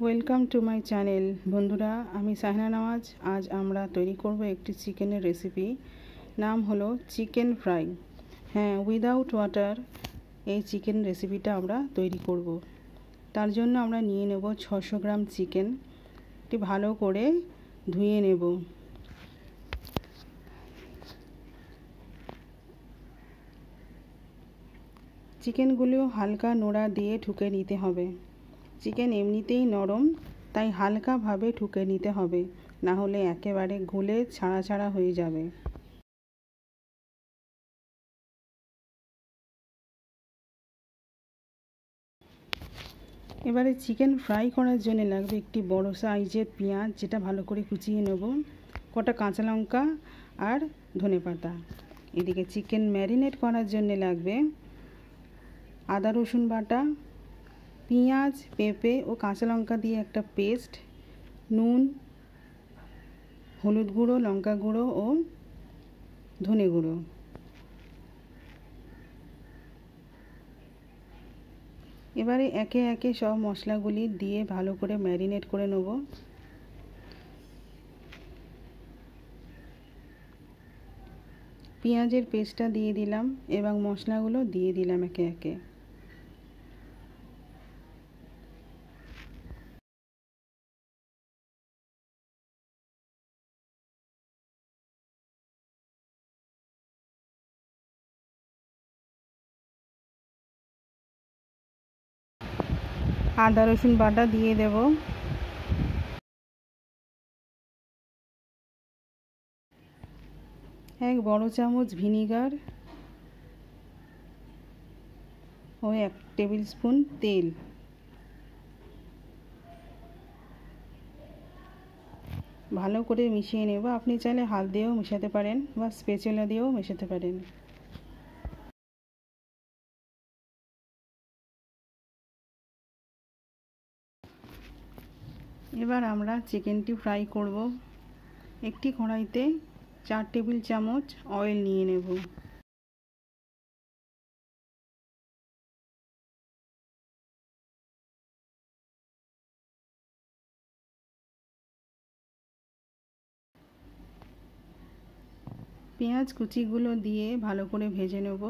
Welcome to my channel. বন্ধুরা, আমি সাহনা নওয়াজ। আজ আমরা তৈরি করব একটি চিকেনের রেসিপি। নাম হলো চিকেন ফ্রাই। হ্যাঁ, উইদাউট ওয়াটার এই চিকেন রেসিপিটা আমরা তৈরি করব। তার জন্য আমরা নিয়ে নেব 600 গ্রাম চিকেন। এটি ভালো করে ধুয়ে নেব। চিকেনগুলো হালকা নোড়া দিয়ে ঠুকে নিতে হবে। চিকেন এমনিতেই নরম, তাই হালকাভাবে ঠুকে নিতে হবে, না হলে একেবারে গলে ছাড়া ছাড়া হয়ে যাবে। এবারে চিকেন ফ্রাই করার জন্য লাগবে একটি বড় সাইজের পেঁয়াজ, যেটা ভালো করে কুচিয়ে নেব, কটা কাঁচা লঙ্কা আর ধনেপাতা। এদিকে চিকেন ম্যারিনেট করার জন্য লাগবে আদা রসুন বাটা, পেঁয়াজ, পেঁপে ও কাঁচা লঙ্কা দিয়ে একটা পেস্ট, নুন, হলুদ গুঁড়ো, লঙ্কা গুঁড়ো ও ধনে গুঁড়ো। এবারে একে একে সব মশলাগুলি দিয়ে ভালো করে ম্যারিনেট করে নেব। পেঁয়াজের পেস্টটা দিয়ে দিলাম এবং মশলাগুলো দিয়ে দিলাম একে একে। আদা রসুন বাটা দিয়ে দেব। এক বড় চামচ ভিনিগার ও 1 টেবিল স্পুন তেল। ভালো করে মিশিয়ে নেব। আপনি চাইলে হাত দিয়েও মেশাতে পারেন বা স্প্যাচুলা দিয়েও মেশাতে পারেন। এবার আমরা চিকেনটি ফ্রাই করব। একটি কড়াইতে 4 টেবিল চামচ অয়েল নিয়ে নেব। পেঁয়াজ কুচিগুলো দিয়ে ভালো করে ভেজে নেব।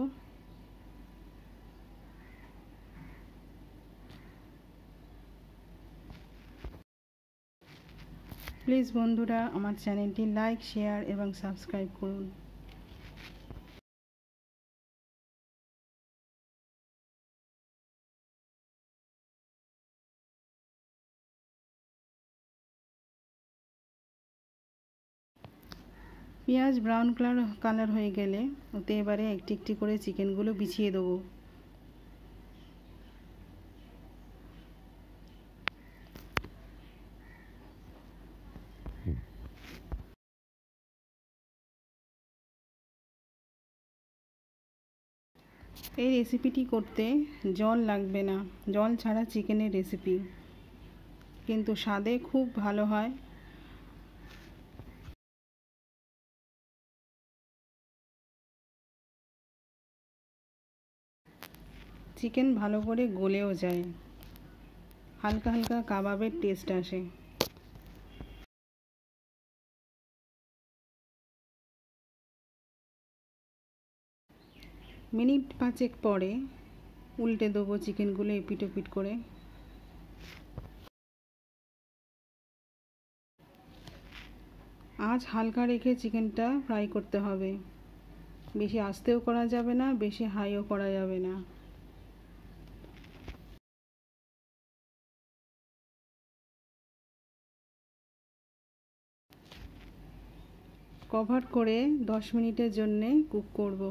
প্লিজ বন্ধুরা, আমার চ্যানেলটি লাইক, শেয়ার এবং সাবস্ক্রাইব করুন। পেঁয়াজ ব্রাউন কালার হয়ে গেলে ওতে এবারে একটি একটি করে চিকেনগুলো বিছিয়ে দেবো। এই রেসিপিটি করতে জল লাগবে না। জল ছাড়া চিকেনের রেসিপি, কিন্তু স্বাদে খুব ভালো হয়। চিকেন ভালো করে গলেও যায়, হালকা হালকা কাবাবের টেস্ট আসে। মিনিট 5 পরে উল্টে দেবো চিকেনগুলো এপিট ওপিট করে। আঁচ হালকা রেখে চিকেনটা ফ্রাই করতে হবে। বেশি আস্তেও করা যাবে না, বেশি হাইও করা যাবে না। কভার করে 10 মিনিটের জন্য কুক করব।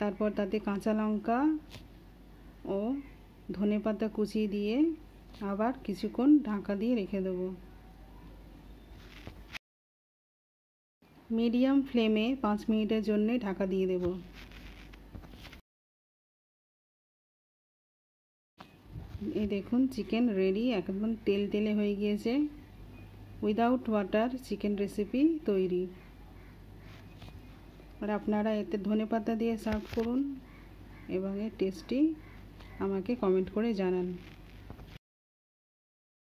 তারপর তাতে কাঁচা লঙ্কা ও ধনেপাতা কুচি দিয়ে আবার কিছুক্ষণ ঢাকা দিয়ে রেখে দেবো। মিডিয়াম ফ্লেমে 5 মিনিটের জন্য ঢাকা দিয়ে দেব। এই দেখুন, চিকেন রেডি, একদম তেল তেলে হয়ে গিয়েছে। উইদাউট ওয়াটার চিকেন রেসিপি তৈরি। আর আপনারা এতে ধনেপাতা দিয়ে সার্ভ করুন এবং এর টেস্টি আমাকে কমেন্ট করে জানান।